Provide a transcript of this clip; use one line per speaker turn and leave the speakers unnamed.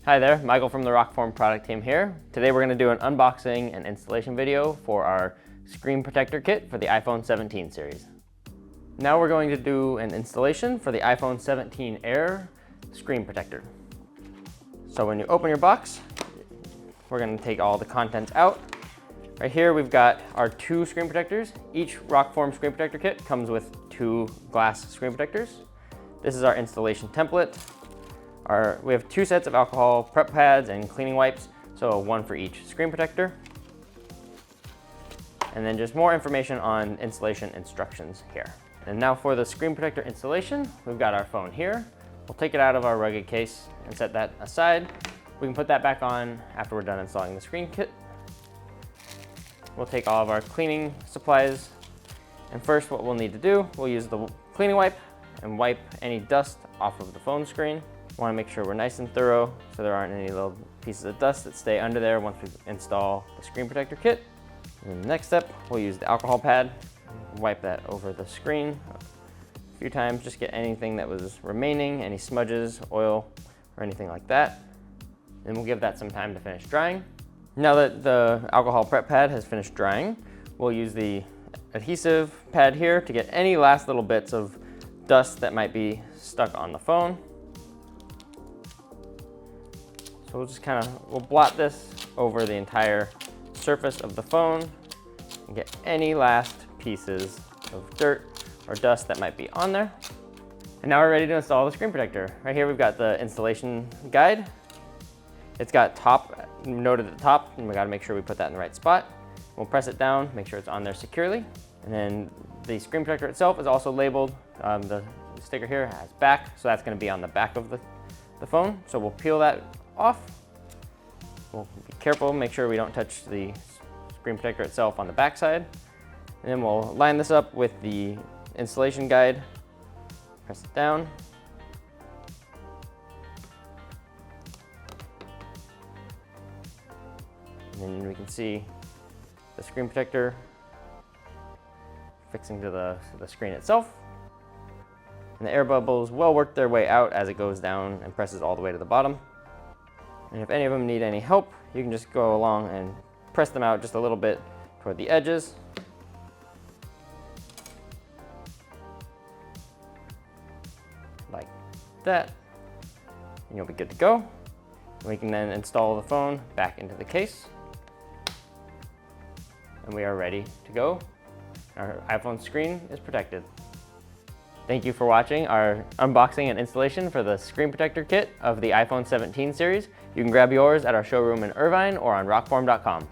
Hi there, Michael from the Rokform product team here. Today we're going to do an unboxing and installation video for our screen protector kit for the iPhone 17 series. Now we're going to do an installation for the iPhone 17 Air screen protector. So when you open your box, we're going to take all the contents out. Right here we've got our two screen protectors. Each Rokform screen protector kit comes with two glass screen protectors. This is our installation template. We have two sets of alcohol prep pads and cleaning wipes, so one for each screen protector. And then just more information on installation instructions here. And now for the screen protector installation, we've got our phone here. We'll take it out of our rugged case and set that aside. We can put that back on after we're done installing the screen kit. We'll take all of our cleaning supplies, and first what we'll need to do, we'll use the cleaning wipe and wipe any dust off of the phone screen. We want to make sure we're nice and thorough so there aren't any little pieces of dust that stay under there once we install the screen protector kit. And the next step, we'll use the alcohol pad, wipe that over the screen a few times, just get anything that was remaining, any smudges, oil, or anything like that. Then we'll give that some time to finish drying. Now that the alcohol prep pad has finished drying, we'll use the adhesive pad here to get any last little bits of dust that might be stuck on the phone. So we'll just we'll blot this over the entire surface of the phone and get any last pieces of dirt or dust that might be on there. And now we're ready to install the screen protector. Right here we've got the installation guide. It's got top noted at the top, and we gotta make sure we put that in the right spot. We'll press it down, make sure it's on there securely. And then the screen protector itself is also labeled. The sticker here has back, so that's gonna be on the back of the phone. So we'll peel that off. We'll be careful, make sure we don't touch the screen protector itself on the back side. And then we'll line this up with the installation guide. Press it down. And then we can see the screen protector fixing to the screen itself. And the air bubbles will work their way out as it goes down and presses all the way to the bottom. And if any of them need any help, you can just go along and press them out just a little bit toward the edges. Like that. And you'll be good to go. We can then install the phone back into the case. And we are ready to go. Our iPhone screen is protected. Thank you for watching our unboxing and installation for the screen protector kit of the iPhone 17 series. You can grab yours at our showroom in Irvine or on rokform.com.